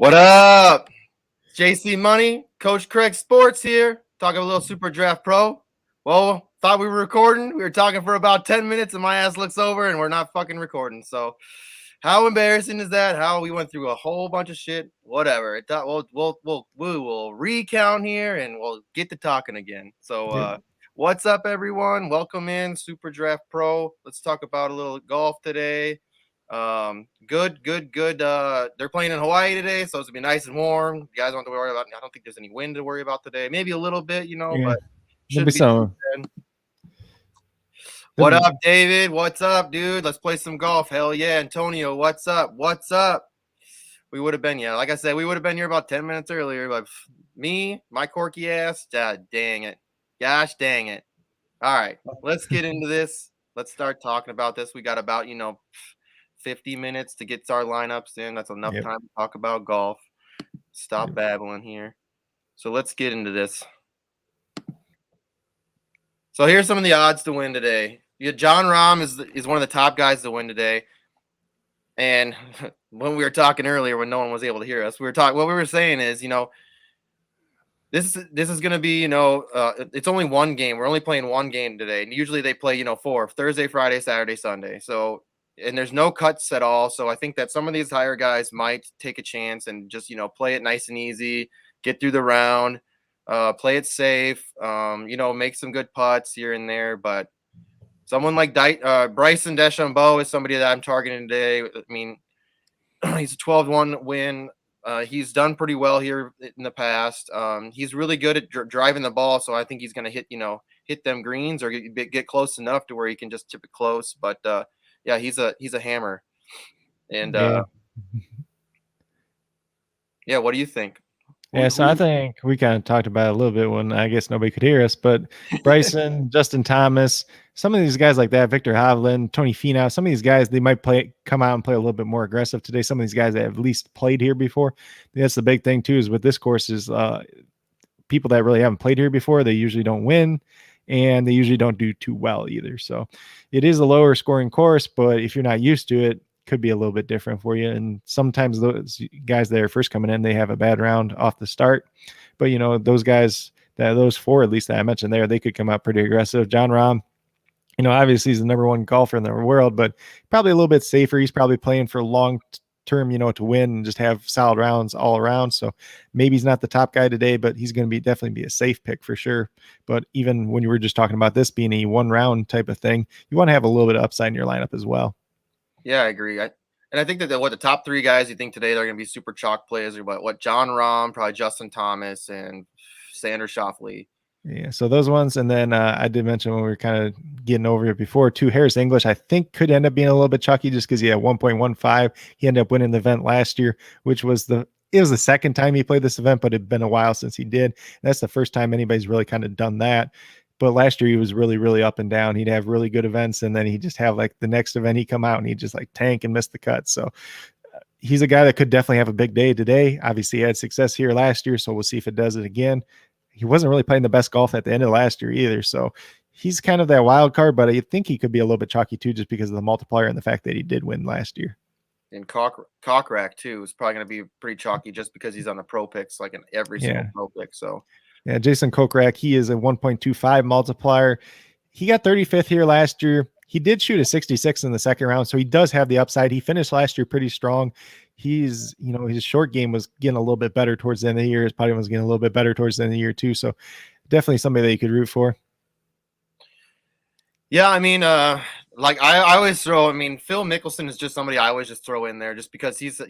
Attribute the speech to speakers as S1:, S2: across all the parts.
S1: What up? JC Money, Coach Craig Sports here, talking a little SuperDraft Pro. Well, thought we were recording. We were talking for about 10 minutes, and my ass looks over, and we're not fucking recording. So, how embarrassing is that? How we went through a whole bunch of shit. Whatever. We will recount here, and we'll get to talking again. So, what's up, everyone? Welcome in SuperDraft Pro. Let's talk about a little golf today. Good. They're playing in Hawaii today, so it's gonna be nice and warm. You guys don't have to worry about. I don't think there's any wind to worry about today. Maybe a little bit, but should be
S2: some.
S1: What up, David? What's up, dude? Let's play some golf. Hell yeah, Antonio. What's up? We would have been, like I said, we would have been here about 10 minutes earlier, but me, my corky ass, dang it. Gosh dang it. All right, let's get into this. Let's start talking about this. We got about, 50 minutes to get our lineups in. That's enough time to talk about golf. Stop babbling here. So let's get into this. So here's some of the odds to win today. John Rahm is one of the top guys to win today. And when we were talking earlier, when no one was able to hear us, what we were saying is, this is going to be, it's only one game. We're only playing one game today. And usually they play, 4, Thursday, Friday, Saturday, Sunday. So, and there's no cuts at all. So I think that some of these higher guys might take a chance and just, play it nice and easy, get through the round, play it safe, make some good putts here and there. But someone like Bryson DeChambeau is somebody that I'm targeting today. I mean, he's a 12-1 win. He's done pretty well here in the past. He's really good at driving the ball. So I think he's going to hit them greens or get close enough to where he can just tip it close. But, yeah, he's a hammer. And what do you think?
S2: So I think we kind of talked about it a little bit when I guess nobody could hear us, but Bryson, Justin Thomas, some of these guys like that, Victor Hovland, Tony Finau, some of these guys, they might come out and play a little bit more aggressive today. Some of these guys that have at least played here before. That's the big thing too, is with this course is people that really haven't played here before, they usually don't win. And they usually don't do too well either. So it is a lower scoring course, but if you're not used to it, could be a little bit different for you. And sometimes those guys that are first coming in, they have a bad round off the start. But, those guys, those four at least that I mentioned there, they could come out pretty aggressive. John Rahm, obviously he's the number one golfer in the world, but probably a little bit safer. He's probably playing for long term, to win and just have solid rounds all around. So maybe he's not the top guy today, but he's going to definitely be a safe pick for sure. But even when you were just talking about this being a one round type of thing, you want to have a little bit of upside in your lineup as well.
S1: Yeah, I agree. I think that the top three guys you think today they're going to be super chalk players are what John Rahm, probably Justin Thomas, and Xander Schauffele.
S2: Yeah, so those ones, and then I did mention when we were kind of getting over it before, too, Harris English, I think could end up being a little bit chalky just because he had 1.15. He ended up winning the event last year, which was it was the second time he played this event, but it had been a while since he did. That's the first time anybody's really kind of done that. But last year he was really, really up and down. He'd have really good events, and then he'd just have like the next event he'd come out and he'd just like tank and miss the cut. So he's a guy that could definitely have a big day today. Obviously he had success here last year, so we'll see if it does it again. He wasn't really playing the best golf at the end of last year either. So he's kind of that wild card, but I think he could be a little bit chalky too, just because of the multiplier and the fact that he did win last year.
S1: And Cockrack too is probably going to be pretty chalky just because he's on the pro picks, like in every single pro pick. So
S2: yeah, Jason Kokrak, he is a 1.25 multiplier. He got 35th here last year. He did shoot a 66 in the second round, so he does have the upside. He finished last year pretty strong. He's, his short game was getting a little bit better towards the end of the year. His putting was getting a little bit better towards the end of the year too. So definitely somebody that you could root for.
S1: Yeah, I mean, like I always throw. I mean, Phil Mickelson is just somebody I always just throw in there, just because he's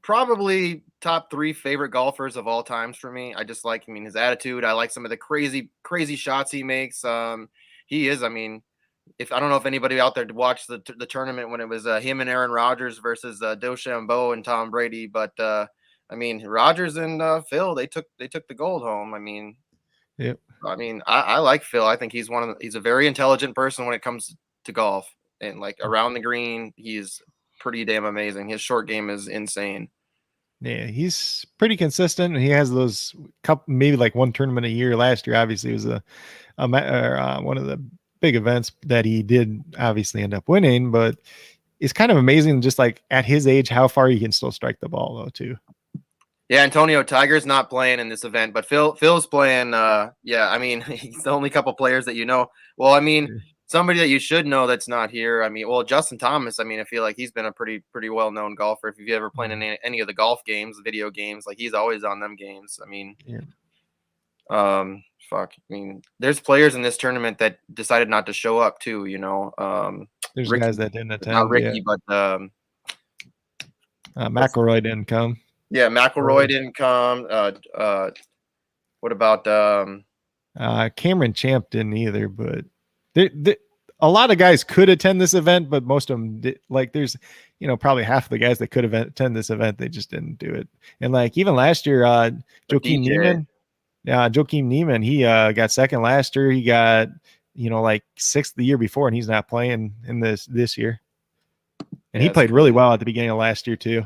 S1: probably top 3 favorite golfers of all times for me. I just like, his attitude. I like some of the crazy shots he makes. He is, if I don't know if anybody out there watched the tournament when it was him and Aaron Rodgers versus DeChambeau and Tom Brady, but Rodgers and Phil, they took the gold home.
S2: Yep.
S1: I like Phil. I think he's a very intelligent person when it comes to golf, and like around the green, he's pretty damn amazing. His short game is insane.
S2: Yeah, he's pretty consistent. He has those maybe like one tournament a year. Last year, obviously, was one of the big events that he did obviously end up winning, but it's kind of amazing, just like at his age, how far he can still strike the ball, though, too.
S1: Yeah, Antonio Tiger's not playing in this event, but Phil's playing. Yeah, I mean, he's the only couple players that you know. Well, I mean, somebody that you should know that's not here. I mean, well, Justin Thomas. I mean, I feel like he's been a pretty well known golfer. If you've ever played in any of the golf games, video games, like he's always on them games. I mean, fuck. I mean, there's players in this tournament that decided not to show up too. You know,
S2: there's
S1: Ricky,
S2: guys that didn't attend.
S1: not Ricky, but
S2: McIlroy didn't come.
S1: Yeah, McIlroy didn't come. What about
S2: Cameron Champ didn't either, but a lot of guys could attend this event, but most of them did. Like there's, probably half of the guys that could attend this event, they just didn't do it. And like even last year, Joakim Neiman, he got second last year. He got, like sixth the year before, and he's not playing in this year. And he played really well at the beginning of last year too.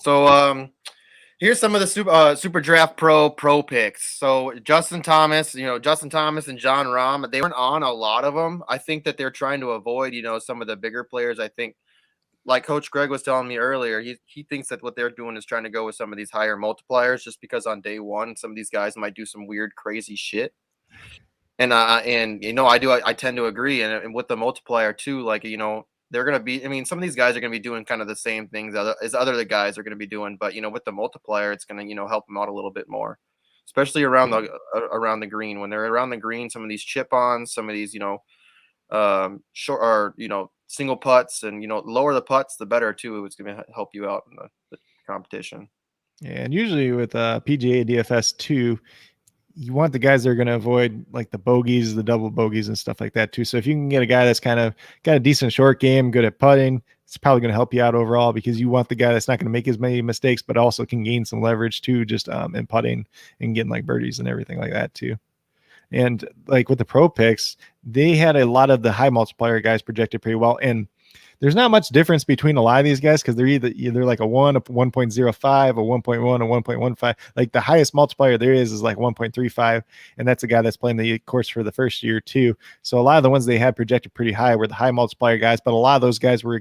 S1: So here's some of the SuperDraft Pro picks. So Justin Thomas and John Rahm, they weren't on a lot of them. I think that they're trying to avoid, some of the bigger players. I think, like Coach Greg was telling me earlier, he thinks that what they're doing is trying to go with some of these higher multipliers, just because on day one some of these guys might do some weird, crazy shit. And I tend to agree. And with the multiplier too, like they're going to be, some of these guys are going to be doing kind of the same things as other guys are going to be doing. But, with the multiplier, it's going to, help them out a little bit more, especially around the green. When they're around the green, some of these chip-ons, some of these, short or, single putts and, lower the putts, the better too. It's going to help you out in the competition.
S2: Yeah, and usually with PGA DFS 2, you want the guys that are going to avoid like the bogeys, the double bogeys and stuff like that too. So if you can get a guy that's kind of got a decent short game, good at putting, it's probably going to help you out overall, because you want the guy that's not going to make as many mistakes, but also can gain some leverage too, just in putting and getting like birdies and everything like that too. And like with the pro picks, they had a lot of the high multiplier guys projected pretty well. And there's not much difference between a lot of these guys, because they're either like a 1, a 1.05, a 1.1, a 1.15. Like the highest multiplier there is like 1.35, and that's a guy that's playing the course for the first year too. So a lot of the ones they had projected pretty high were the high multiplier guys, but a lot of those guys were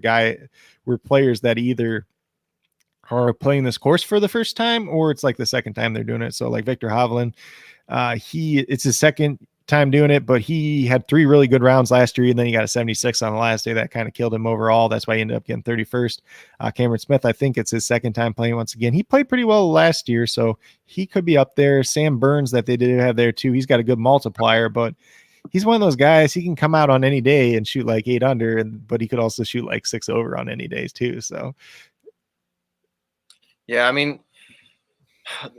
S2: players that either are playing this course for the first time or it's like the second time they're doing it. So like Victor Hovland, it's his second time doing it, but he had 3 really good rounds last year, and then he got a 76 on the last day. That kind of killed him overall. That's why he ended up getting 31st. Cameron Smith, I think it's his second time playing once again. He played pretty well last year, so he could be up there. Sam Burns, that they did have there too, he's got a good multiplier, but he's one of those guys, he can come out on any day and shoot like 8 under, but he could also shoot like 6 over on any days too. So
S1: yeah,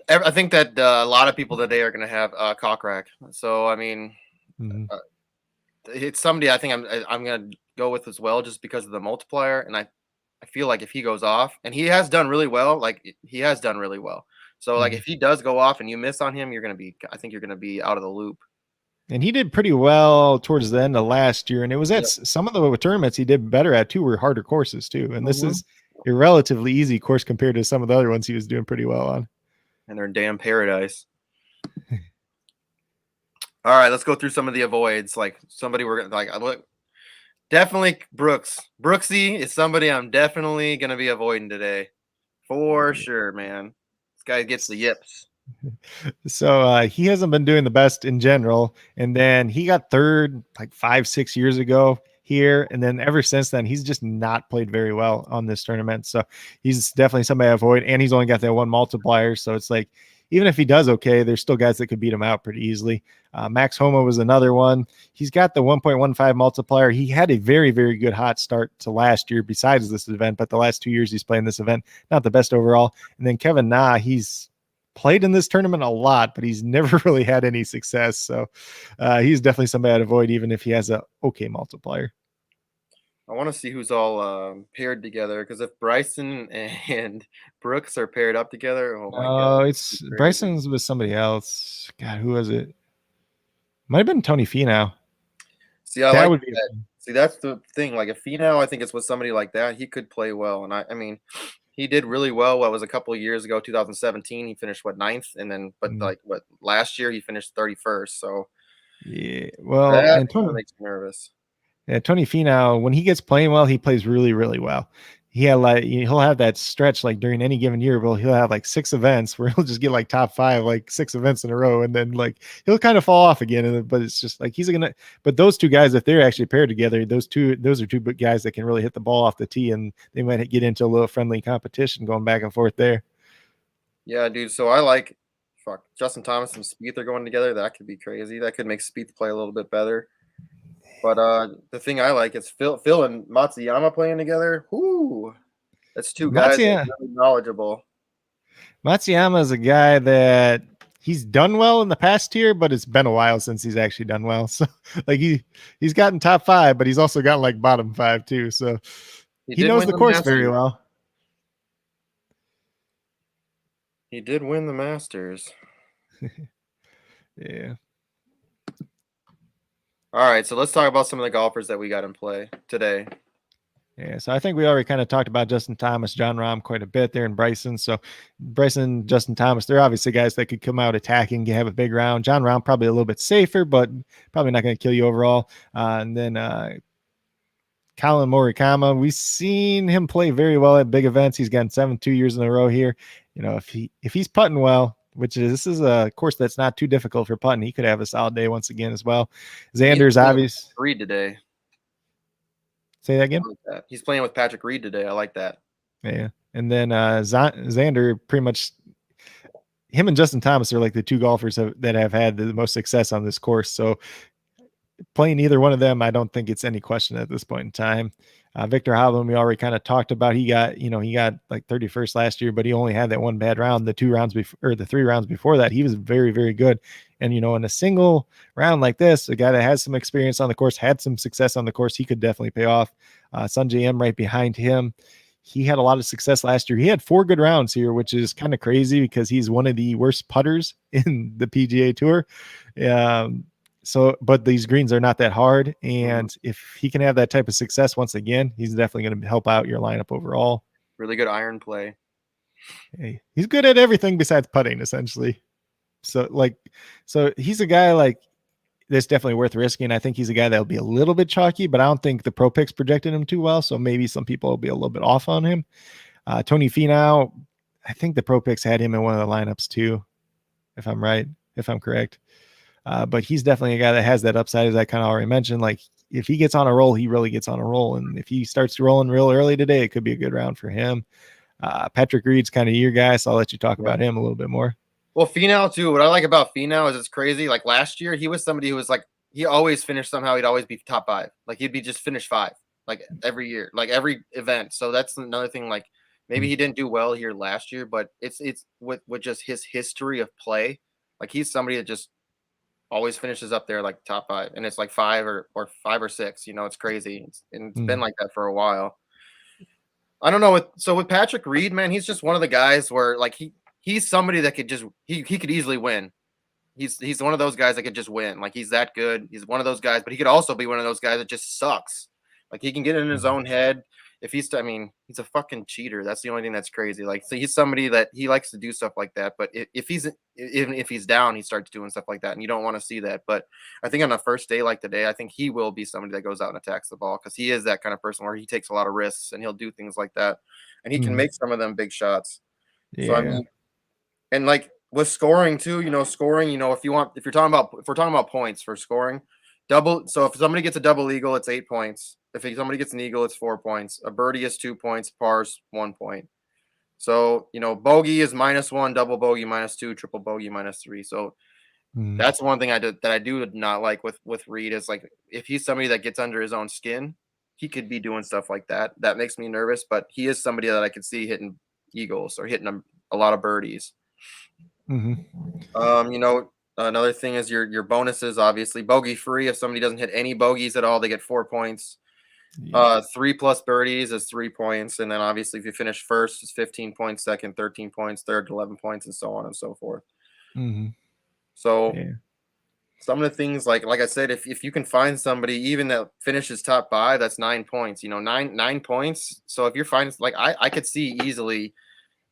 S1: I think that a lot of people today are going to have Cockrack. So, it's somebody I think I'm going to go with as well, just because of the multiplier. And I feel like if he goes off, and he has done really well, So like if he does go off and you miss on him, I think you're going to be out of the loop.
S2: And he did pretty well towards the end of last year. And it was at some of the tournaments he did better at too, were harder courses too. And this is a relatively easy course compared to some of the other ones he was doing pretty well on.
S1: And they're in damn paradise. All right, let's go through some of the avoids. Like somebody definitely Brooks. Brooksy is somebody I'm definitely gonna be avoiding today, for sure, man. This guy gets the yips.
S2: So he hasn't been doing the best in general, and then he got third like 5-6 years ago here, and then ever since then he's just not played very well on this tournament. So he's definitely somebody I avoid, and he's only got that 1 multiplier, so it's like even if he does okay, there's still guys that could beat him out pretty easily. Max Homa was another one. He's got the 1.15 multiplier. He had a very, very good hot start to last year besides this event, but the last 2 years he's playing this event, not the best overall. And then Kevin Na, he's played in this tournament a lot, but he's never really had any success. So he's definitely somebody I'd avoid, even if he has a okay multiplier.
S1: I want to see who's all paired together, because if Bryson and Brooks are paired up together, oh my god!
S2: It's Bryson's with somebody else. God, who was it? Might have been Tony Finau.
S1: See, See, that's the thing. Like if Finau, I think it's with somebody like that, he could play well. And he did really well. What was a couple of years ago, 2017, he finished 9th, and then last year he finished 31st. So
S2: yeah, well,
S1: that makes me nervous.
S2: Yeah, Tony Finau, when he gets playing well, he plays really, really well. He had like he'll have that stretch like during any given year, but he'll have like 6 events where he'll just get like top 5, like 6 events in a row, and then like he'll kind of fall off again. But it's just like he's gonna. But those two guys, if they're actually paired together, those are two big guys that can really hit the ball off the tee, and they might get into a little friendly competition going back and forth there.
S1: Yeah, dude. So I like Justin Thomas and Spieth are going together. That could be crazy. That could make Spieth play a little bit better. But the thing I like is Phil and Matsuyama playing together. Whoo, that's two guys that are really knowledgeable.
S2: Matsuyama is a guy that he's done well in the past year, but it's been a while since he's actually done well. So like he's gotten top 5, but he's also gotten like bottom 5 too. So he knows the course very well.
S1: He did win the Masters.
S2: Yeah.
S1: All right, so let's talk about some of the golfers that we got in play today.
S2: Yeah, so I think we already kind of talked about Justin Thomas, Jon Rahm quite a bit there, and Bryson. So Bryson, Justin Thomas, they're obviously guys that could come out attacking, have a big round. Jon Rahm probably a little bit safer, but probably not going to kill you overall. And then Colin Morikawa, we've seen him play very well at big events. He's gotten 2 years in a row here. You know, if he's putting well, this is a course that's not too difficult for putting, he could have a solid day once again as well. Xander's obvious.
S1: Reed today.
S2: Say that again.
S1: Like he's playing with Patrick Reed today. I like that.
S2: Yeah, and then Xander, pretty much him and Justin Thomas are like the two golfers that have had the most success on this course. So playing either one of them, I don't think it's any question at this point in time. Victor Hovland, we already kind of talked about. He got like 31st last year, but he only had that one bad round. The 3 rounds before that, he was very, very good. And, in a single round like this, a guy that has some experience on the course, had some success on the course, he could definitely pay off. Sungjae Im right behind him. He had a lot of success last year. He had 4 good rounds here, which is kind of crazy because he's one of the worst putters in the PGA Tour. But these greens are not that hard. And if he can have that type of success once again, he's definitely going to help out your lineup overall.
S1: Really good iron play.
S2: Hey, he's good at everything besides putting, essentially. So he's a guy like that's definitely worth risking. I think he's a guy that'll be a little bit chalky, but I don't think the pro picks projected him too well. So maybe some people will be a little bit off on him. Tony Finau, I think the pro picks had him in one of the lineups too, if I'm correct. But he's definitely a guy that has that upside, as I kind of already mentioned. Like if he gets on a roll, he really gets on a roll. And if he starts rolling real early today, it could be a good round for him. Patrick Reed's kind of your guy, so I'll let you talk about him a little bit more.
S1: Well, Finau too. What I like about Finau is it's crazy. Like last year, he was somebody who was like, he always finished somehow. He'd always be top 5. Like he'd be just finish 5, like every year, like every event. So that's another thing. Like maybe he didn't do well here last year, but it's with just his history of play. Like he's somebody that just always finishes up there like top 5, and it's like 5 or 5 or 6. It's crazy. It's been like that for a while. I don't know. With Patrick Reed, man, he's just one of the guys where like he's somebody that could just he could easily win. He's one of those guys that could just win. Like he's that good. He's one of those guys, but he could also be one of those guys that just sucks. Like he can get in his own head. If he's a fucking cheater. That's the only thing that's crazy. Like, so he's somebody that he likes to do stuff like that. But if he's down, he starts doing stuff like that, and you don't want to see that. But I think on a first day like today, I think he will be somebody that goes out and attacks the ball because he is that kind of person where he takes a lot of risks and he'll do things like that, and he can make some of them big shots.
S2: Yeah.
S1: So and like with scoring too, scoring. If we're talking about points for scoring, double. So if somebody gets a double eagle, it's 8 points. If somebody gets an eagle, it's 4 points. A birdie is 2 points. Par's 1 point. So, bogey is -1, double bogey -2, triple bogey -3. So that's one thing I do not like with Reed is like if he's somebody that gets under his own skin, he could be doing stuff like that. That makes me nervous, but he is somebody that I could see hitting eagles or hitting a lot of birdies. Another thing is your bonuses, obviously bogey free. If somebody doesn't hit any bogeys at all, they get 4 points. 3+ birdies is 3 points, and then obviously if you finish first, it's 15 points. Second, 13 points. Third, 11 points, and so on and so forth. So some of the things, like I said, if you can find somebody even that finishes top 5, that's 9 points. 9 points. So if you're finding like I could see easily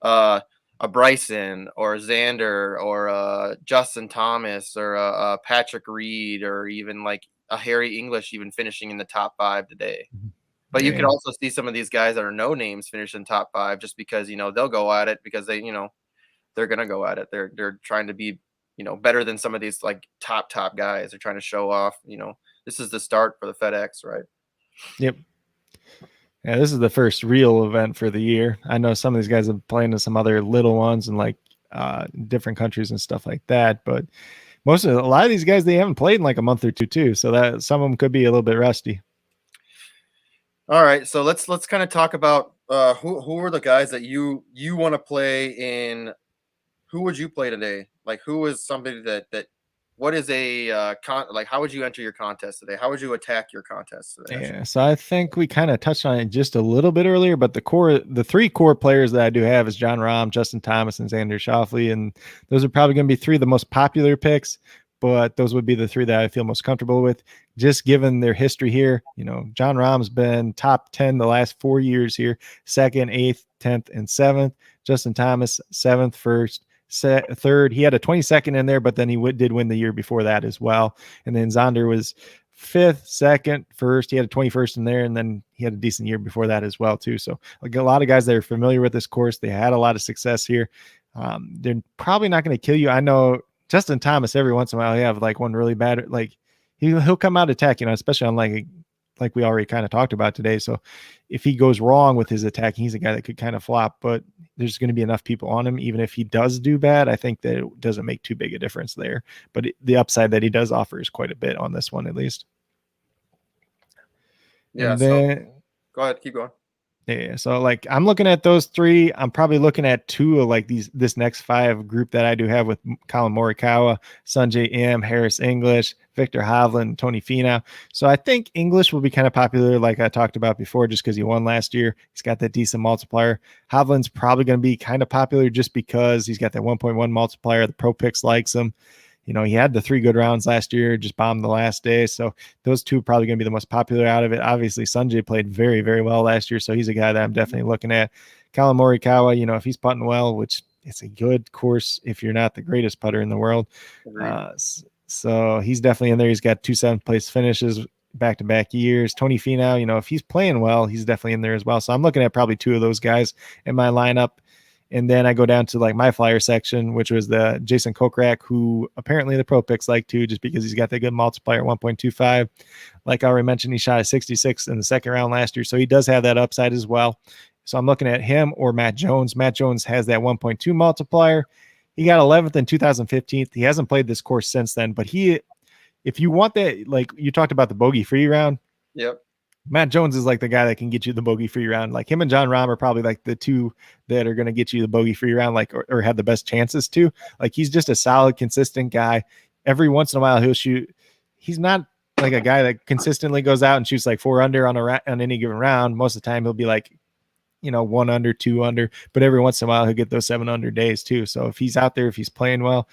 S1: a Bryson or a Xander or Justin Thomas or a Patrick Reed or even like a Harry English even finishing in the top 5 today. But you could
S2: Yeah.
S1: also see some of these guys that are no names finish in top 5 just because, they'll go at it because they're going to go at it. They're trying to be, better than some of these like top guys. They're trying to show off, this is the start for the FedEx, right?
S2: Yep. Yeah, this is the first real event for the year. I know some of these guys have played in some other little ones and like different countries and stuff like that, but a lot of these guys, they haven't played in like a month or two too, so that some of them could be a little bit rusty.
S1: All right, so let's kind of talk about who are the guys that you want to play in. Who would you play today? Like, who is somebody that what is a like? How would you enter your contest today? How would you attack your contest today?
S2: Yeah, so I think we kind of touched on it just a little bit earlier, but the three core players that I do have is John Rahm, Justin Thomas, and Xander Schauffele, and those are probably going to be three of the most popular picks. But those would be the three that I feel most comfortable with, just given their history here. John Rahm's been top 10 the last 4 years here, second, eighth, 10th, and seventh. Justin Thomas, seventh, first, third. He had a 22nd in there, but then he did win the year before that as well. And then Xander was fifth, second, first. He had a 21st in there, and then he had a decent year before that as well too. So like a lot of guys that are familiar with this course, they had a lot of success here. They're probably not going to kill you. I know Justin Thomas, every once in a while, he have like one really bad, like he'll come out attacking, especially on like we already kind of talked about today. So if he goes wrong with his attacking, he's a guy that could kind of flop, but there's going to be enough people on him. Even if he does do bad, I think that it doesn't make too big a difference there, but the upside that he does offer is quite a bit on this one, at least.
S1: Yeah.
S2: And
S1: So
S2: then,
S1: go ahead, keep going.
S2: yeah, so like I'm looking at those three. I'm probably looking at two of like this next five group that I do have with Colin Morikawa, Sanjay M, Harris English, Victor Hovland, Tony Finau. So I think English will be kind of popular, like I talked about before, just because he won last year. He's got that decent multiplier. Hovland's probably going to be kind of popular just because he's got that 1.1 multiplier. The Pro Picks likes him. He had the 3 good rounds last year, just bombed the last day. So those two are probably going to be the most popular out of it. Obviously, Sanjay played very, very well last year. So he's a guy that I'm definitely looking at. Colin Morikawa, if he's putting well, which it's a good course if you're not the greatest putter in the world. So he's definitely in there. He's got 2 7th place finishes back-to-back years. Tony Finau, if he's playing well, he's definitely in there as well. So I'm looking at probably 2 of those guys in my lineup. And then I go down to like my flyer section, which was the Jason Kokrak, who apparently the Pro Picks like too, just because he's got that good multiplier 1.25. Like I already mentioned, he shot a 66 in the second round last year. So he does have that upside as well. So I'm looking at him or Matt Jones. Matt Jones has that 1.2 multiplier. He got 11th in 2015. He hasn't played this course since then, but if you want that, like you talked about the bogey free round.
S1: Yep.
S2: Matt Jones is like the guy that can get you the bogey free round. Like him and John Rahm are probably like the two that are going to get you the bogey free round, like or have the best chances to. Like he's just a solid, consistent guy. Every once in a while, he'll shoot. He's not like a guy that consistently goes out and shoots like 4 under on any given round. Most of the time, he'll be like 1 under, 2 under. But every once in a while, he'll get those 7 under days too. So if he's out there, if he's playing well,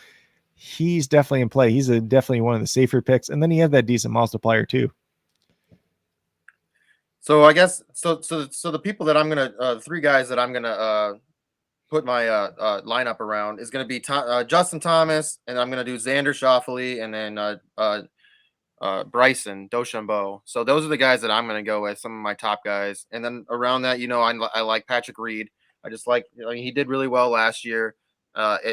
S2: he's definitely in play. He's definitely one of the safer picks, and then he has that decent multiplier too.
S1: So I guess so the people that I'm gonna 3 guys that I'm gonna put my lineup around is gonna be Justin Thomas, and I'm gonna do Xander Schauffele, and then Bryson DeChambeau. So those are the guys that I'm gonna go with, some of my top guys, and then around that, I like Patrick Reed. I just like he did really well last year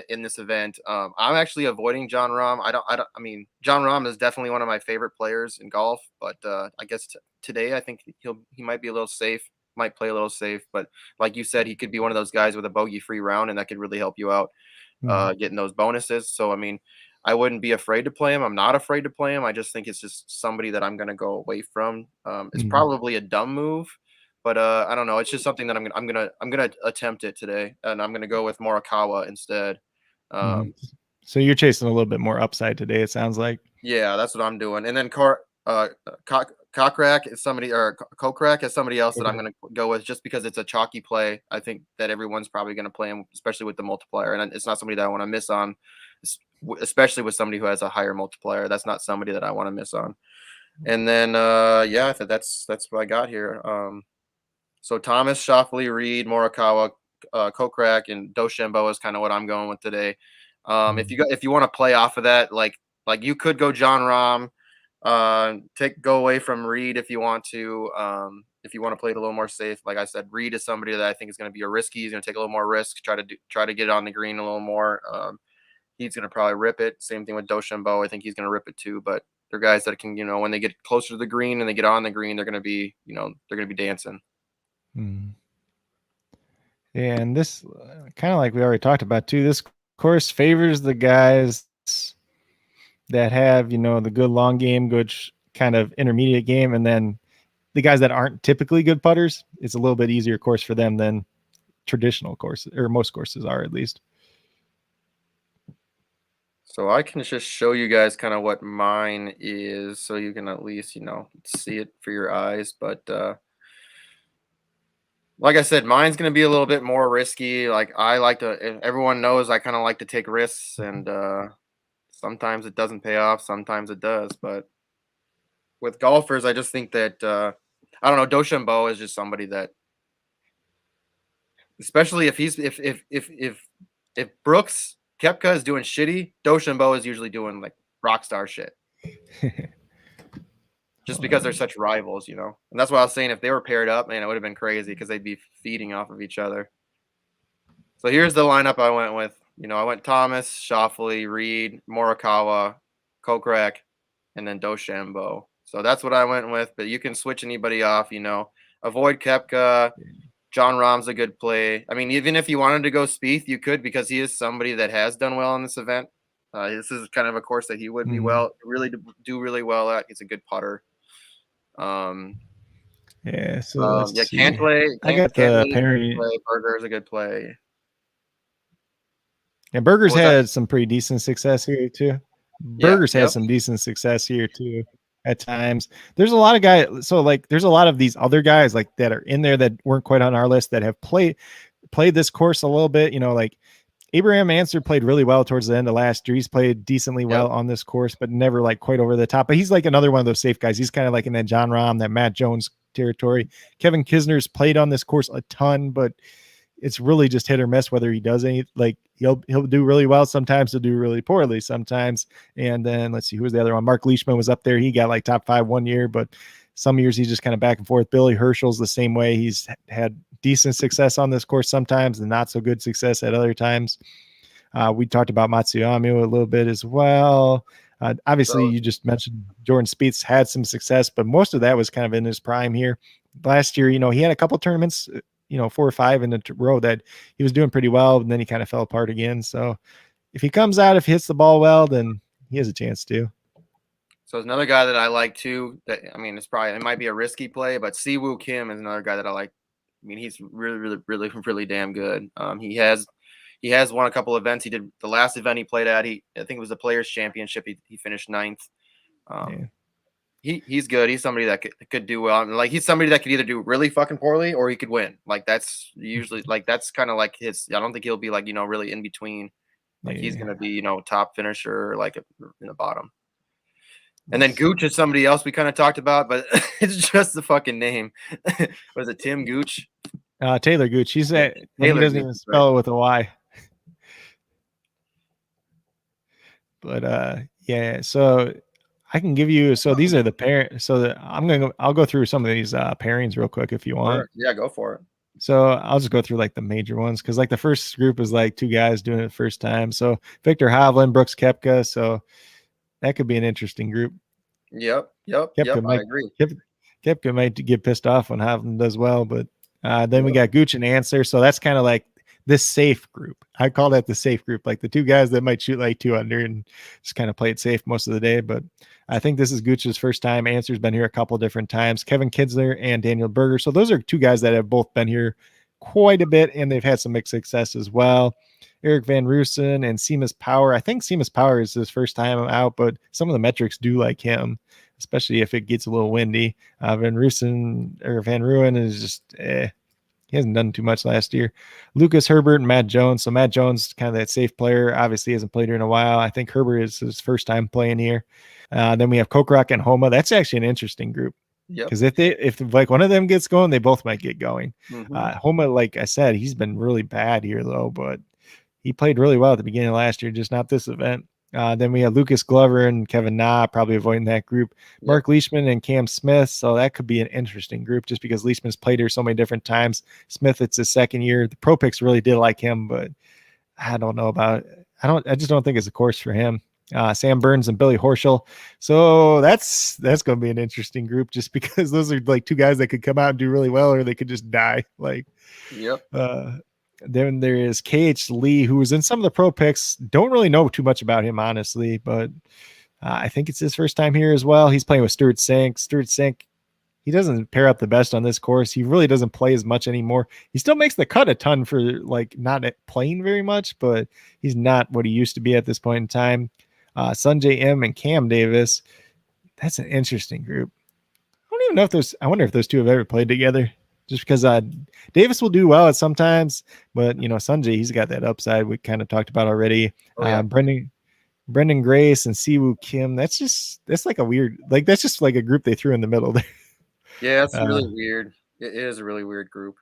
S1: in this event. I'm actually avoiding John Rahm. I mean, John Rahm is definitely one of my favorite players in golf, but I guess today I think he might be a little safe, might play a little safe. But like you said, he could be one of those guys with a bogey free round, and that could really help you out getting those bonuses. So I mean, I wouldn't be afraid to play him. I'm not afraid to play him. I just think it's just somebody that I'm going to go away from. It's probably a dumb move, but I don't know. It's just something that I'm gonna attempt it today, and I'm gonna go with Morikawa instead.
S2: So you're chasing a little bit more upside today, it sounds like.
S1: Yeah, that's what I'm doing. And then Kokrak is somebody, or Kokrak is somebody else that I'm gonna go with just because it's a chalky play. I think that everyone's probably gonna play him, especially with the multiplier, and it's not somebody that I want to miss on, especially with somebody who has a higher multiplier. That's not somebody that I want to miss on. And then yeah, that's what I got here. So Thomas, Schauffele, Reed, Morikawa, Kokrak, and DeChambeau is kind of what I'm going with today. If you want to play off of that, like you could go John Rahm, Go away from Reed if you want to. If you want to play it a little more safe, like I said, Reed is somebody that I think is going to be a risky. He's going to take a little more risk, try to get it on the green a little more. He's going to probably rip it. Same thing with Dochambeau. I think he's going to rip it too. But they're guys that can, when they get closer to the green and they get on the green, they're going to be, they're going to be dancing.
S2: Yeah, and this kind of like we already talked about too. This course favors the guys that have, the good long game, good kind of intermediate game, and then the guys that aren't typically good putters, it's a little bit easier course for them than traditional courses, or most courses are at least.
S1: So I can just show you guys kind of what mine is, so you can at least, see it for your eyes. But like I said, mine's going to be a little bit more risky. Like everyone knows I kind of like to take risks, and sometimes it doesn't pay off, sometimes it does. But with golfers, I just think that I don't know. Dochambeau is just somebody that, especially if Brooks Koepka is doing shitty, Dochambeau is usually doing like rock star shit. Just because they're such rivals, And that's why I was saying if they were paired up, man, it would have been crazy because they'd be feeding off of each other. So here's the lineup I went with. I went Thomas, Schauffele, Reed, Morikawa, Kokrak, and then Dochambeau. So that's what I went with. But you can switch anybody off. Avoid Koepka. John Rahm's a good play. I mean, even if you wanted to go Spieth, you could, because he is somebody that has done well in this event. This is kind of a course that he would be do really well at. He's a good putter.
S2: Yeah. So
S1: can't play.
S2: I got the Perry.
S1: Berger's a good play.
S2: And Berger's had some pretty decent success here too. Berger's had some decent success here too. At times, there's a lot of guys. So like, there's a lot of these other guys like that are in there that weren't quite on our list that have played this course a little bit. Like Abraham Ancer played really well towards the end of last year. He's played decently well on this course, but never like quite over the top. But he's like another one of those safe guys. He's kind of like in that John Rahm, that Matt Jones territory. Kevin Kisner's played on this course a ton, but it's really just hit or miss whether he does any. Like he'll do really well sometimes, he'll do really poorly sometimes. And then let's see, who was the other one? Mark Leishman was up there. He got like top 5 one year, but some years he's just kind of back and forth. Billy Herschel's the same way. He's had decent success on this course sometimes and not so good success at other times. We talked about Matsuyama a little bit as well. Obviously, you just mentioned Jordan Spieth's had some success, but most of that was kind of in his prime here. Last year, he had a couple tournaments, 4 or 5 in a row that he was doing pretty well, and then he kind of fell apart again. So if he comes out, if he hits the ball well, then he has a chance to.
S1: So there's another guy that I like too. That, I mean, it might be a risky play, but Siwoo Kim is another guy that I like. I mean, he's really damn good. He has won a couple events. He did the last event he played at. I think it was the Players Championship. He finished 9th. He's good. He's somebody that could do well. And like, he's somebody that could either do really fucking poorly or he could win. Like that's usually that's kind of like his. I don't think he'll be like really in between. Like he's gonna be top finisher like in the bottom. And then Gooch is somebody else we kind of talked about, but it's just the fucking name. Was it Tim Gooch?
S2: Taylor Gooch. He doesn't even spell it with a Y. But yeah, so I can give you. So these are the pair. So I'll go through some of these pairings real quick if you want.
S1: Sure. Yeah, go for it.
S2: So I'll just go through like the major ones because like the first group is like 2 guys doing it the first time. So Victor Hovland, Brooks Koepka. So that could be an interesting group.
S1: Yep. I agree.
S2: Koepka might get pissed off when Hovland does well, but then we got Gooch and Ancer. So that's kind of like this safe group. I call that the safe group, like the 2 guys that might shoot like 2 under and just kind of play it safe most of the day. But I think this is Gooch's first time. Ancer's been here a couple different times. Kevin Kinsler and Daniel Berger. So those are 2 guys that have both been here quite a bit, and they've had some mixed success as well. Eric Van Roosen and Seamus Power. I think Seamus Power is his first time out, but some of the metrics do like him, especially if it gets a little windy. Van Rooyen is just he hasn't done too much last year. Lucas Herbert and Matt Jones. So Matt Jones, kind of that safe player, obviously hasn't played here in a while. I think Herbert is his first time playing here. Then we have Kokrak and Homa. That's actually an interesting group. Because if like one of them gets going, they both might get going. Homa, like I said, he's been really bad here though, but he played really well at the beginning of last year, just not this event. Then we have Lucas Glover and Kevin Na, probably avoiding that group.
S1: Yep.
S2: Mark Leishman and Cam Smith. So that could be an interesting group just because Leishman's played here so many different times. Smith, it's his second year. The pro picks really did like him, but I don't know about it. I just don't think it's a course for him. Sam Burns and Billy Horschel. So that's going to be an interesting group just because those are like two guys that could come out and do really well, or they could just die. Like,
S1: Yep.
S2: Then there is KH Lee, who was in some of the pro picks. Don't really know too much about him, honestly, but I think it's his first time here as well. He's playing with Stuart Sink. Stuart Sink, he doesn't pair up the best on this course. He really doesn't play as much anymore. He still makes the cut a ton for like not playing very much, but he's not what he used to be at this point in time. Sunjay M and Cam Davis. That's an interesting group. I wonder if those two have ever played together. Just because Davis will do well at sometimes, but Sunjay, he's got that upside we kind of talked about already.
S1: Oh, yeah.
S2: Brendan Grace and Siwoo Kim. That's like a weird, like that's just like a group they threw in the middle there.
S1: Yeah, it's really weird. It is a really weird group.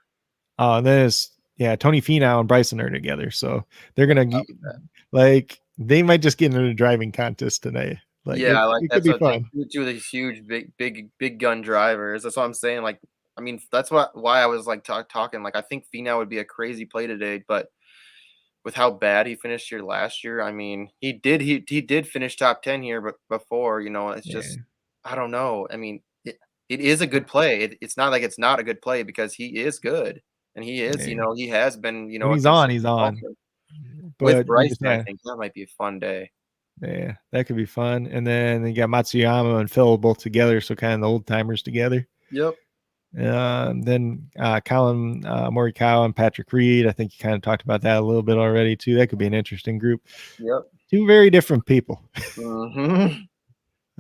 S2: And then it's Tony Finau and Bryson are together, so they're gonna like they might just get into a driving contest tonight. Like,
S1: yeah,
S2: it could be fun.
S1: Two of these huge, big gun drivers. That's what I'm saying. Like, I mean, that's why I was like talking. Like, I think Finau would be a crazy play today, but with how bad he finished here last year, I mean, he did finish top 10 here, but before, it's just I don't know. I mean, it is a good play. It's not like it's not a good play because he is good and he is. He has been.
S2: When he's on.
S1: But with Bryson, I think that might be a fun day.
S2: Yeah, that could be fun. And then you got Matsuyama and Phil both together, so kind of the old timers together.
S1: Yep.
S2: Then Colin Morikawa and Patrick Reed. I think you kind of talked about that a little bit already too. That could be an interesting group.
S1: Yep.
S2: Two very different people.
S1: Mm-hmm.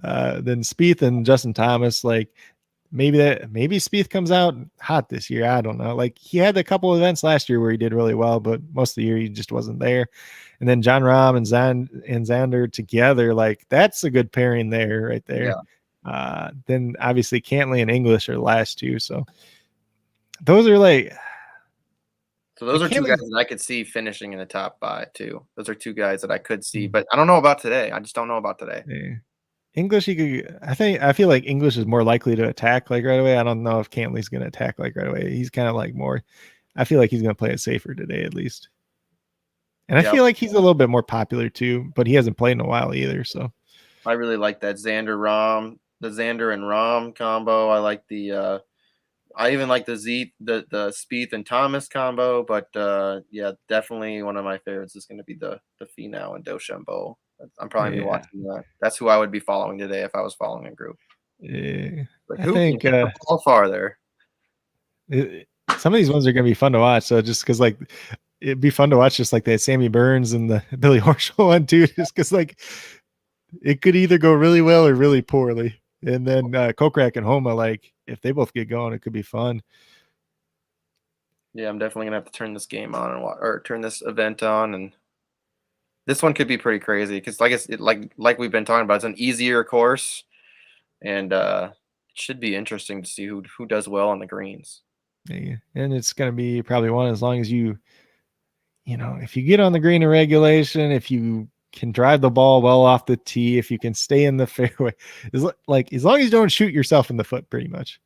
S2: Then Spieth and Justin Thomas. Like maybe Spieth comes out hot this year. I don't know. Like he had a couple events last year where he did really well, but most of the year he just wasn't there. And then John Rahm and Xander together, like that's a good pairing there, right there. Yeah. Then obviously Cantley and English are the last two. So those are like.
S1: So those are two guys that I could see finishing in the top 5 too. Those are two guys that I could see, but I don't know about today. I just don't know about today.
S2: Yeah. English, I feel like English is more likely to attack like right away. I don't know if Cantley's going to attack like right away. He's kind of like more. I feel like he's going to play it safer today at least. And I feel like he's a little bit more popular too, but he hasn't played in a while either. So
S1: I really like that the Xander and Rahm combo. I like I even like the Spieth and Thomas combo, but yeah, definitely one of my favorites is going to be the Finau and DeChambeau. I'm probably watching that. That's who I would be following today if I was following a group.
S2: Yeah,
S1: but who can get the ball farther?
S2: Some of these ones are going to be fun to watch. So just because like it'd be fun to watch, just like that Sammy Burns and the Billy Horschel one too, just because like it could either go really well or really poorly. And then Kokrak and Homa, like if they both get going, it could be fun.
S1: Yeah, I'm definitely gonna have to turn this game on or turn this event on, and this one could be pretty crazy because like we've been talking about, it's an easier course, and it should be interesting to see who does well on the greens.
S2: Yeah, and it's gonna be probably one as long as you if you get on the green in regulation, if you can drive the ball well off the tee, if you can stay in the fairway, as long as you don't shoot yourself in the foot, pretty much.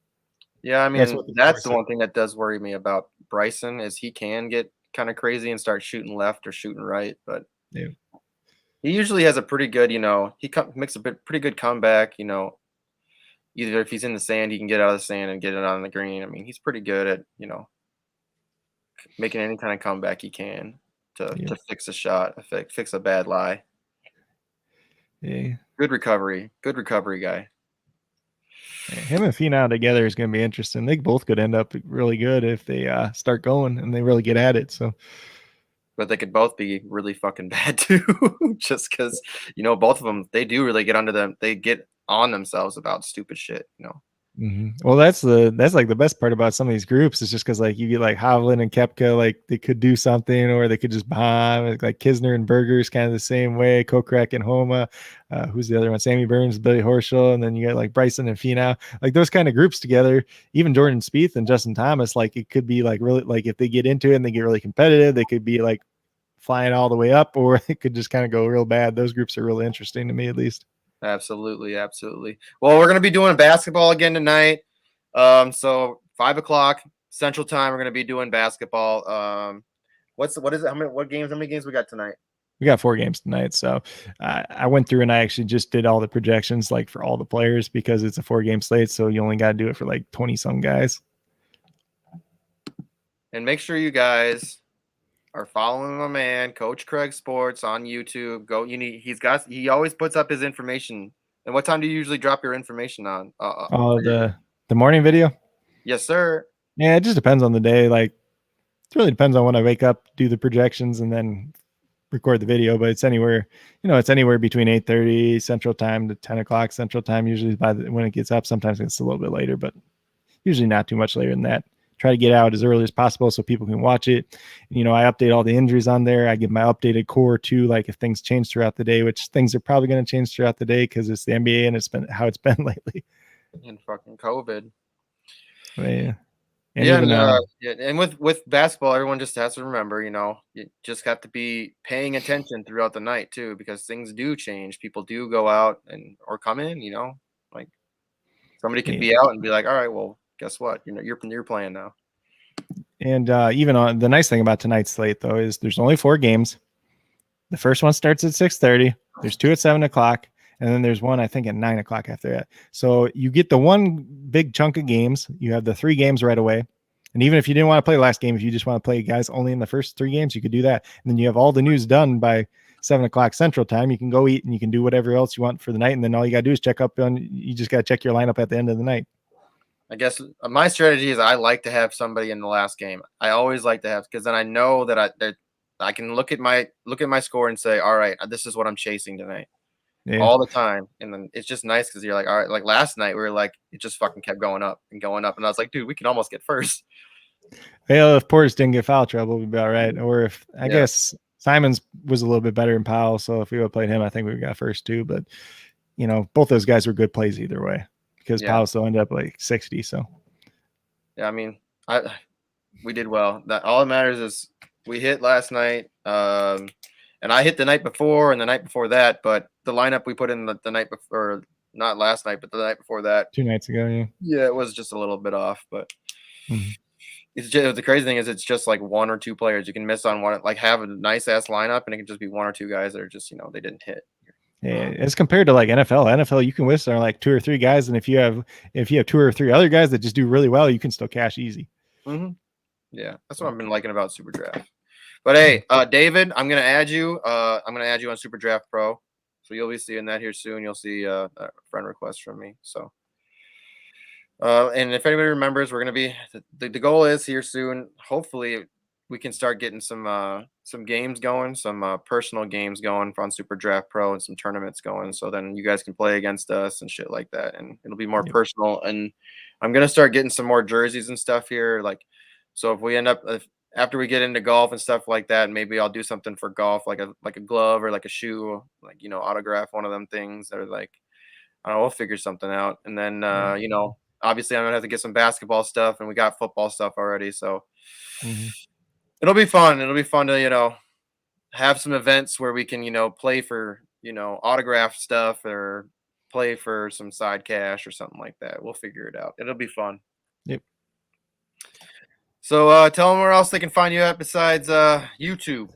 S1: Yeah, I mean that's the one thing that does worry me about Bryson is he can get kind of crazy and start shooting left or shooting right, but
S2: yeah,
S1: he usually has a pretty good, he makes a pretty good comeback. Either if he's in the sand, he can get out of the sand and get it on the green. I mean, he's pretty good at making any kind of comeback he can to fix a shot, fix a bad lie.
S2: Yeah,
S1: good recovery guy.
S2: Yeah, him and Finau together is going to be interesting. They both could end up really good if they start going and they really get at it. So,
S1: but they could both be really fucking bad too, just because both of them, they do really get under them. They get on themselves about stupid shit.
S2: Mm-hmm. Well, that's like the best part about some of these groups is just because like you get like Hovland and Koepka, like they could do something or they could just bomb. Like Kisner and Berger's kind of the same way. Kokrak and Homa, who's the other one? Sammy Burns, Billy Horschel, and then you got like Bryson and Finau. Like those kind of groups together. Even Jordan Spieth and Justin Thomas, like it could be like really like if they get into it and they get really competitive, they could be like flying all the way up, or it could just kind of go real bad. Those groups are really interesting to me, at least.
S1: Absolutely, absolutely. Well, we're gonna be doing basketball again tonight. So 5 o'clock Central Time, we're gonna be doing basketball. What is it? How many games we got tonight?
S2: We got 4 games tonight, so I went through and I actually just did all the projections, like for all the players, because it's a 4-game slate, so you only got to do it for like 20 some guys.
S1: And make sure you guys are following my man, Coach Craig Sports, on YouTube. He always puts up his information. And what time do you usually drop your information on?
S2: The morning video.
S1: Yes, sir.
S2: Yeah, it just depends on the day. Like, it really depends on when I wake up, do the projections, and then record the video. But it's anywhere between 8:30 Central Time to 10 o'clock Central Time. Usually when it gets up. Sometimes it's a little bit later, but usually not too much later than that. Try to get out as early as possible so people can watch it. I update all the injuries on there. I give my updated core too, like if things change throughout the day, which things are probably going to change throughout the day because it's the NBA and it's been how it's been lately.
S1: And fucking COVID.
S2: But yeah.
S1: And with basketball, everyone just has to remember, you just have to be paying attention throughout the night too, because things do change. People do go out or come in, like somebody could be out and be like, all right, well, guess what? You're playing now.
S2: And even on the nice thing about tonight's slate though is there's only 4 games. The first one starts at 6:30. There's 2 at 7 o'clock. And then there's one, I think, at 9 o'clock after that. So you get the one big chunk of games. You have the 3 games right away. And even if you didn't want to play last game, if you just want to play guys only in the first 3 games, you could do that. And then you have all the news done by 7 o'clock Central Time. You can go eat and you can do whatever else you want for the night. And then all you got to do is you just got to check your lineup at the end of the night.
S1: I guess my strategy is I like to have somebody in the last game. I always like to have, because then I know that I can look at my score and say, all right, this is what I'm chasing tonight. Yeah. All the time. And then it's just nice because you're like, all right, like last night we were like, it just fucking kept going up and going up. And I was like, dude, we can almost get first.
S2: Well, if Portis didn't get foul trouble, we'd be all right. Or if I guess Simons was a little bit better than Powell. So if we would have played him, I think we got first too. But both those guys were good plays either way because Powell still ended up like 60. So
S1: yeah, I mean, we did well. That all that matters is we hit last night. And I hit the night before and the night before that, but the lineup we put in the night before, not last night, but the night before that.
S2: 2 nights ago, yeah.
S1: Yeah, it was just a little bit off, but it's just, the crazy thing is it's just like 1 or 2 players. You can miss on one, like have a nice ass lineup, and it can just be 1 or 2 guys that are just, they didn't hit.
S2: Yeah, as compared to like NFL, you can miss on like 2 or 3 guys, and if you have 2 or 3 other guys that just do really well, you can still cash easy.
S1: Yeah, that's what I've been liking about SuperDraft. But hey, David, I'm gonna add you. I'm gonna add you on SuperDraft Pro, so you'll be seeing that here soon. You'll see a friend request from me. So, and if anybody remembers, we're gonna be the goal is here soon. Hopefully, we can start getting some games going, some personal games going on SuperDraft Pro, and some tournaments going. So then you guys can play against us and shit like that, and it'll be more personal. And I'm gonna start getting some more jerseys and stuff here, like. So if we end up after we get into golf and stuff like that, maybe I'll do something for golf, like a glove or like a shoe, like autograph one of them things that are like, I don't know, we'll figure something out. And then obviously I'm gonna have to get some basketball stuff, and we got football stuff already, so it'll be fun. It'll be fun to have some events where we can play for autograph stuff or play for some side cash or something like that. We'll figure it out. It'll be fun.
S2: Yep.
S1: So tell them where else they can find you at besides YouTube.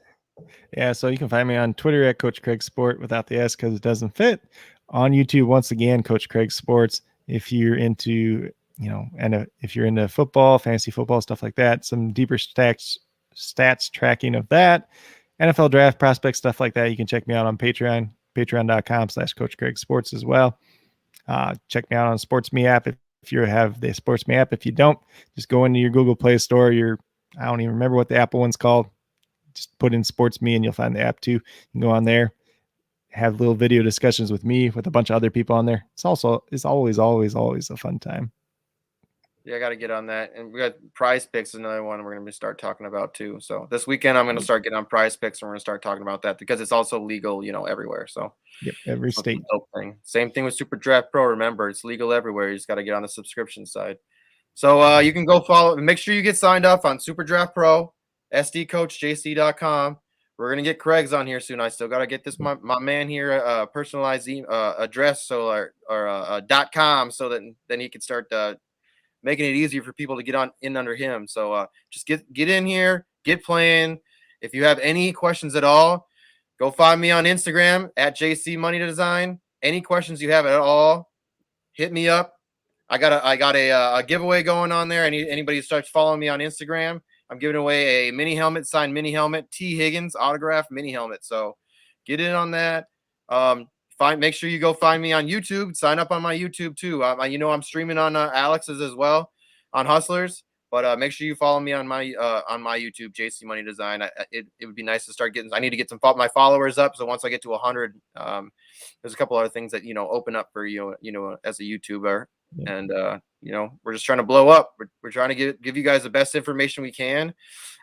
S2: Yeah, so you can find me on Twitter at Coach Craig Sport without the S because it doesn't fit. On YouTube, once again, Coach Craig Sports. If you're into, if you're into football, fantasy football, stuff like that, some deeper stats tracking of that, NFL draft prospect stuff like that, you can check me out on Patreon, patreon.com/Coach Craig Sports as well. Check me out on Sports Me app if you have the Sports Me app. If you don't, just go into your Google Play Store. I don't even remember what the Apple one's called. Just put in Sports Me and you'll find the app too. You can go on there, have little video discussions with me, with a bunch of other people on there. It's always a fun time.
S1: Yeah, I got to get on that. And we got Prize Picks, another one we're going to start talking about too. So this weekend I'm going to start getting on Prize Picks, and we're going to start talking about that because it's also legal, everywhere. So
S2: yep, every state.
S1: Thing. Same thing with SuperDraft Pro. Remember, it's legal everywhere. You just got to get on the subscription side. So you can go follow. Make sure you get signed up on SuperDraft Pro, sdcoachjc.com. We're gonna get Craig's on here soon. I still gotta get this my man here personalized address or .com so that then he can start making it easier for people to get on in under him. So just get in here, get playing. If you have any questions at all, go find me on Instagram at JC Money Design. Any questions you have at all, hit me up. I got a giveaway going on there. Anybody who starts following me on Instagram, I'm giving away a mini helmet, signed mini helmet, T. Higgins autographed mini helmet. So get in on that. Make sure you go find me on YouTube. Sign up on my YouTube too. I'm streaming on Alex's as well on Hustlers. But make sure you follow me on my YouTube, JC Money Design. It would be nice to start getting. I need to get my followers up. So once I get to 100, there's a couple other things that open up for you as a YouTuber. Yeah. And we're just trying to blow up. We're trying to give you guys the best information we can.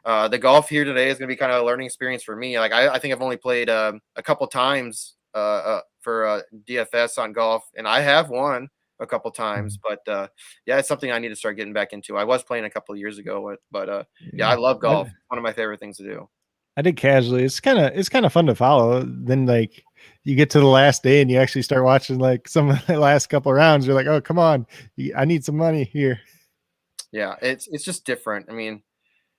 S1: The golf here today is going to be kind of a learning experience for me. Like I think I've only played a couple times for DFS on golf, and I have won a couple times. But yeah, it's something I need to start getting back into. I was playing a couple of years ago, but yeah, I love golf. It's one of my favorite things to do.
S2: I did casually. It's kind of fun to follow. Then like you get to the last day and you actually start watching like some of the last couple of rounds. You're like, oh, come on, I need some money here.
S1: Yeah, it's just different. I mean,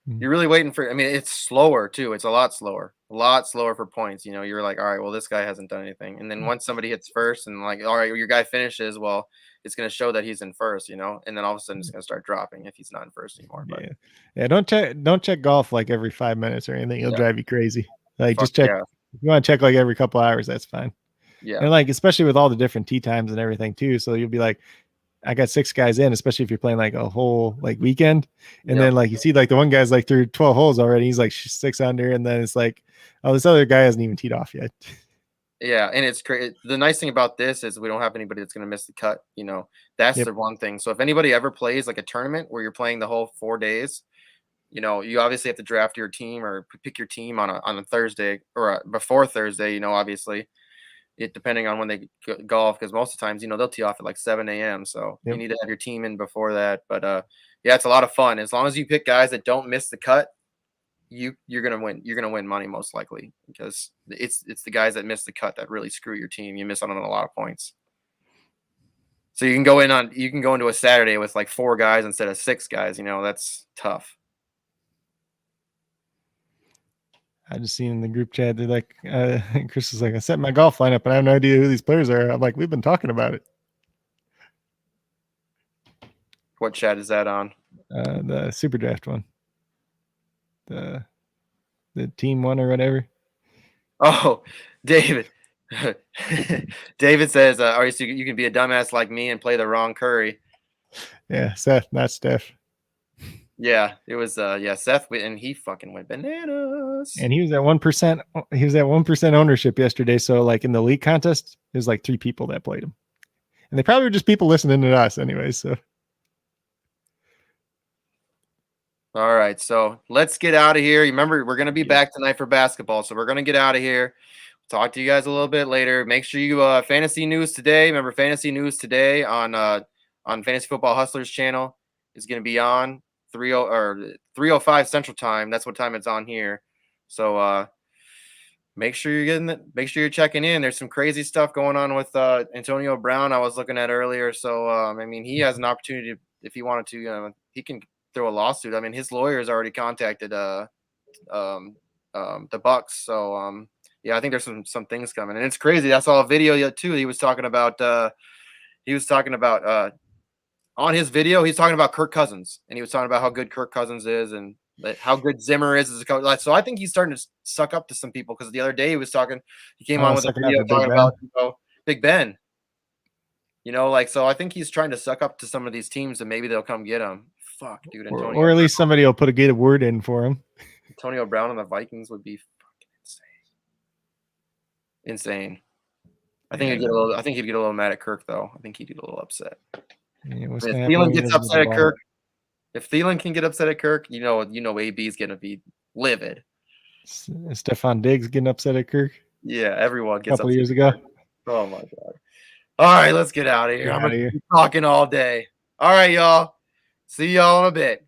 S1: you're really waiting for. I mean, it's slower too. It's a lot slower for points. You're like, all right, well, this guy hasn't done anything. And then once somebody hits first and like, all right, well, your guy finishes, well, it's going to show that he's in first, and then all of a sudden it's going to start dropping if he's not in first anymore. But
S2: yeah, don't check golf like every 5 minutes or anything. It'll drive you crazy. Like just check.
S1: Yeah.
S2: If you want to check like every couple hours, that's fine.
S1: Yeah.
S2: And like, especially with all the different tee times and everything too. So you'll be like, I got 6 guys in, especially if you're playing like a whole like weekend. And then like you see like the one guy's like through 12 holes already. He's like 6 under. And then it's like, oh, this other guy hasn't even teed off yet.
S1: Yeah. And it's crazy. The nice thing about this is we don't have anybody that's going to miss the cut. That's the one thing. So if anybody ever plays like a tournament where you're playing the whole 4 days, you obviously have to draft your team or pick your team on a Thursday or before Thursday, obviously. It depending on when they golf, because most of the times they'll tee off at like 7 a.m. So you need to have your team in before that. But yeah, it's a lot of fun as long as you pick guys that don't miss the cut. You're gonna win. You're gonna win money most likely, because it's the guys that miss the cut that really screw your team. You miss out on a lot of points. So you can go into a Saturday with like 4 guys instead of 6 guys. That's tough.
S2: I just seen in the group chat, they're like, Chris is like, I set my golf lineup, and I have no idea who these players are. I'm like, we've been talking about it.
S1: What chat is that on?
S2: The SuperDraft one. The team one or whatever.
S1: Oh, David. David says, "Are you can be a dumbass like me and play the wrong Curry."
S2: Yeah, Seth, not Steph.
S1: Yeah, it was Seth, and he fucking went bananas.
S2: And he was at 1%. He was at 1% ownership yesterday. So like in the league contest, there's like 3 people that played him, and they probably were just people listening to us anyway. So.
S1: All right, so let's get out of here. Remember, we're going to be back tonight for basketball, so we're going to get out of here. Talk to you guys a little bit later. Make sure you fantasy news today. Remember, fantasy news today on Fantasy Football Hustlers channel is going to be on 3:05 Central Time. That's what time it's on here. So make sure you're checking in. There's some crazy stuff going on with Antonio Brown I was looking at earlier. So I mean, he has an opportunity if he wanted to. He can throw a lawsuit. I mean, his lawyers already contacted the Bucks. So yeah, I think there's some things coming, and it's crazy. I saw a video too. He was talking about on his video, he's talking about Kirk Cousins, and he was talking about how good Kirk Cousins is and how good Zimmer is as a coach. So I think he's starting to suck up to some people, because the other day he came on with a video talking about Big Ben. So I think he's trying to suck up to some of these teams, and maybe they'll come get him. Fuck, dude. Antonio
S2: or at least somebody will put a word in for him.
S1: Antonio Brown and the Vikings would be fucking insane. I think he'd get a little mad at Kirk, though. I think he'd get a little upset.
S2: Yeah,
S1: if Thielen gets upset at Kirk, if Thielen can get upset at Kirk, AB's gonna be livid.
S2: Stephon Diggs getting upset at Kirk.
S1: Yeah, everyone gets
S2: a couple years ago.
S1: Oh my god! All right, let's get out of here. I'm gonna be talking all day. All right, y'all. See y'all in a bit.